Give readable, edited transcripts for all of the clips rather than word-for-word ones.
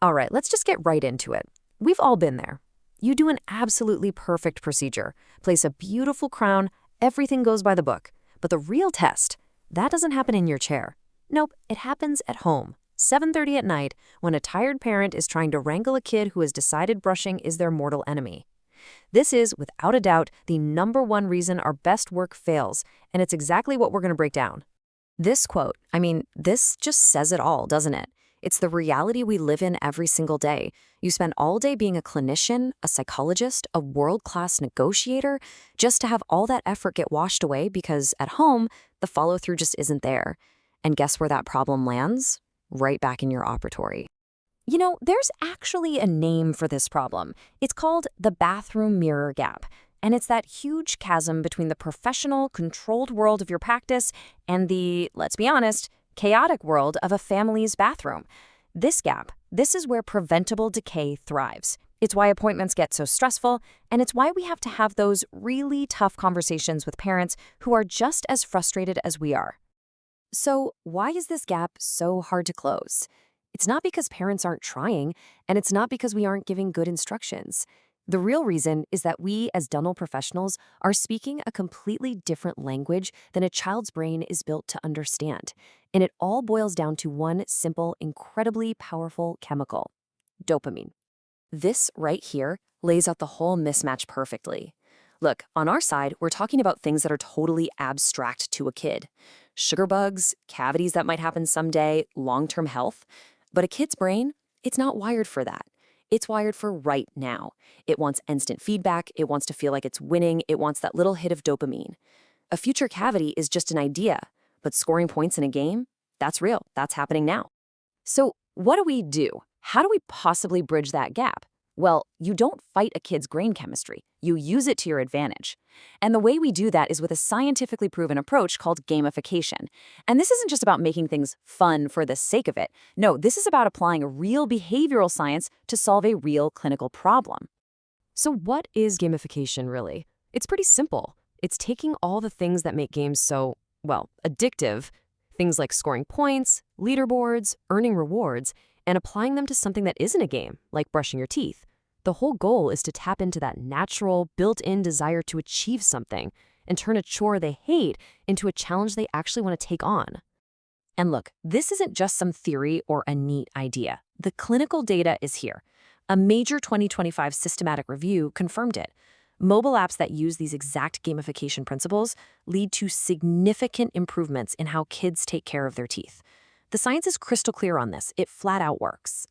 All right, let's just get right into it. We've all been there. You do an absolutely perfect procedure, place a beautiful crown, everything goes by the book. But the real test, that doesn't happen in your chair. Nope, it happens at home, 7:30 at night, when a tired parent is trying to wrangle a kid who has decided brushing is their mortal enemy. This is, without a doubt, the #1 reason our best work fails, and it's exactly what we're going to break down. This quote, this just says it all, doesn't it? It's the reality we live in every single day. You spend all day being a clinician, a psychologist, a world-class negotiator, just to have all that effort get washed away because at home, the follow-through just isn't there. And guess where that problem lands? Right back in your operatory. You know, there's actually a name for this problem. It's called the bathroom mirror gap. And it's that huge chasm between the professional, controlled world of your practice and the, let's be honest, chaotic world of a family's bathroom. This gap, this is where preventable decay thrives. It's why appointments get so stressful, and it's why we have to have those really tough conversations with parents who are just as frustrated as we are. So why is this gap so hard to close? It's not because parents aren't trying, and it's not because we aren't giving good instructions. The real reason is that we, as dental professionals, are speaking a completely different language than a child's brain is built to understand. And it all boils down to one simple, incredibly powerful chemical: dopamine. This right here lays out the whole mismatch perfectly. Look, on our side, we're talking about things that are totally abstract to a kid. Sugar bugs, cavities that might happen someday, long-term health. But a kid's brain, it's not wired for that. It's wired for right now. It wants instant feedback. It wants to feel like it's winning. It wants that little hit of dopamine. A future cavity is just an idea, but scoring points in a game, that's real. That's happening now. So what do we do? How do we possibly bridge that gap? Well, you don't fight a kid's brain chemistry. You use it to your advantage. And the way we do that is with a scientifically proven approach called gamification. And this isn't just about making things fun for the sake of it. No, this is about applying a real behavioral science to solve a real clinical problem. So what is gamification really? It's pretty simple. It's taking all the things that make games so, addictive, things like scoring points, leaderboards, earning rewards, and applying them to something that isn't a game, like brushing your teeth. The whole goal is to tap into that natural, built-in desire to achieve something and turn a chore they hate into a challenge they actually want to take on. And look, this isn't just some theory or a neat idea. The clinical data is here. A major 2025 systematic review confirmed it. Mobile apps that use these exact gamification principles lead to significant improvements in how kids take care of their teeth. The science is crystal clear on this. It flat out works.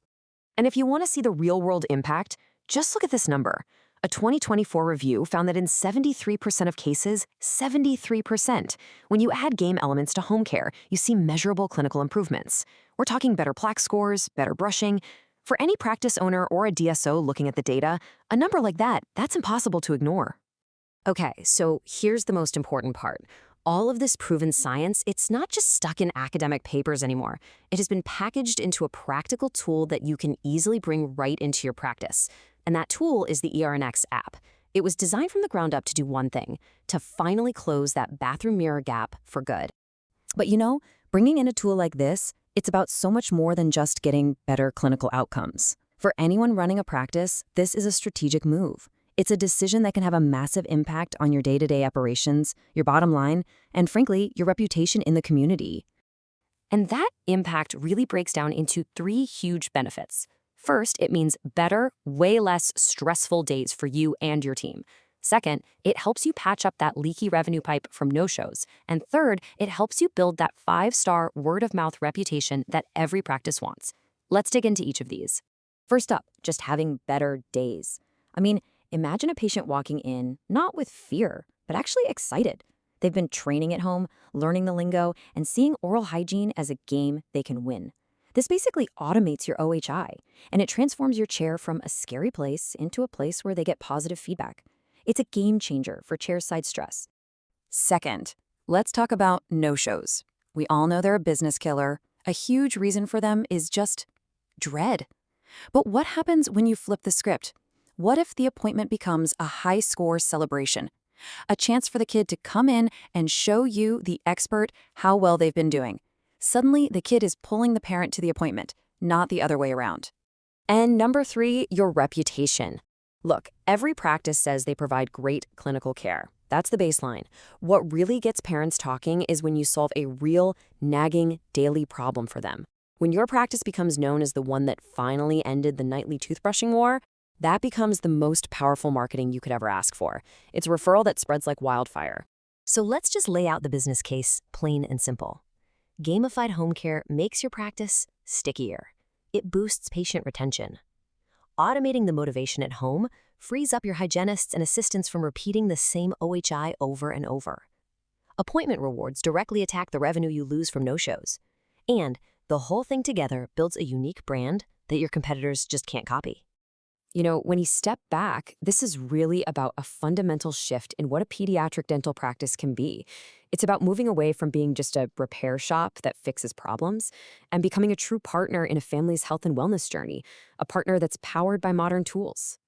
And if you want to see the real-world impact, just look at this number. A 2024 review found that in 73% of cases, 73%, when you add game elements to home care, you see measurable clinical improvements. We're talking better plaque scores, better brushing. For any practice owner or a DSO looking at the data, a number like that, that's impossible to ignore. Okay, so here's the most important part. All of this proven science, it's not just stuck in academic papers anymore. It has been packaged into a practical tool that you can easily bring right into your practice. And that tool is the ERNX app. It was designed from the ground up to do one thing: to finally close that bathroom mirror gap for good. But you know, bringing in a tool like this, it's about so much more than just getting better clinical outcomes. For anyone running a practice, this is a strategic move. It's a decision that can have a massive impact on your day-to-day operations, your bottom line, and frankly, your reputation in the community. And that impact really breaks down into 3 huge benefits. First, it means better, way less stressful days for you and your team. Second, it helps you patch up that leaky revenue pipe from no-shows. And third, it helps you build that 5-star word-of-mouth reputation that every practice wants. Let's dig into each of these. First up, just having better days. Imagine a patient walking in, not with fear, but actually excited. They've been training at home, learning the lingo, and seeing oral hygiene as a game they can win. This basically automates your OHI, and it transforms your chair from a scary place into a place where they get positive feedback. It's a game changer for chairside stress. Second, let's talk about no-shows. We all know they're a business killer. A huge reason for them is just dread. But what happens when you flip the script? What if the appointment becomes a high-score celebration? A chance for the kid to come in and show you, the expert, how well they've been doing. Suddenly, the kid is pulling the parent to the appointment, not the other way around. And number 3, your reputation. Look, every practice says they provide great clinical care. That's the baseline. What really gets parents talking is when you solve a real, nagging, daily problem for them. When your practice becomes known as the one that finally ended the nightly toothbrushing war, that becomes the most powerful marketing you could ever ask for. It's a referral that spreads like wildfire. So let's just lay out the business case, plain and simple. Gamified home care makes your practice stickier. It boosts patient retention. Automating the motivation at home frees up your hygienists and assistants from repeating the same OHI over and over. Appointment rewards directly attack the revenue you lose from no-shows. And the whole thing together builds a unique brand that your competitors just can't copy. You know, when you step back, this is really about a fundamental shift in what a pediatric dental practice can be. It's about moving away from being just a repair shop that fixes problems and becoming a true partner in a family's health and wellness journey, a partner that's powered by modern tools.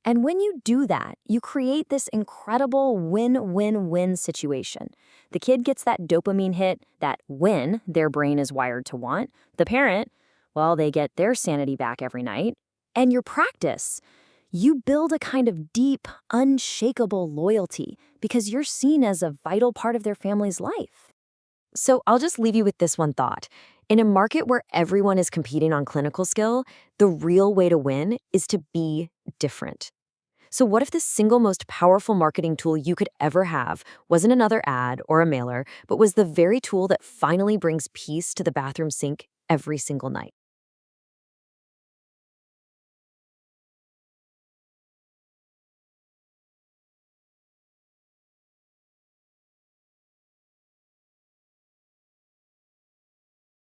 And when you do that, you create this incredible win-win-win situation. The kid gets that dopamine hit, that win their brain is wired to want. The parent, well, they get their sanity back every night. And your practice, you build a kind of deep, unshakable loyalty because you're seen as a vital part of their family's life. So I'll just leave you with this one thought. In a market where everyone is competing on clinical skill, the real way to win is to be different. So what if the single most powerful marketing tool you could ever have wasn't another ad or a mailer, but was the very tool that finally brings peace to the bathroom sink every single night?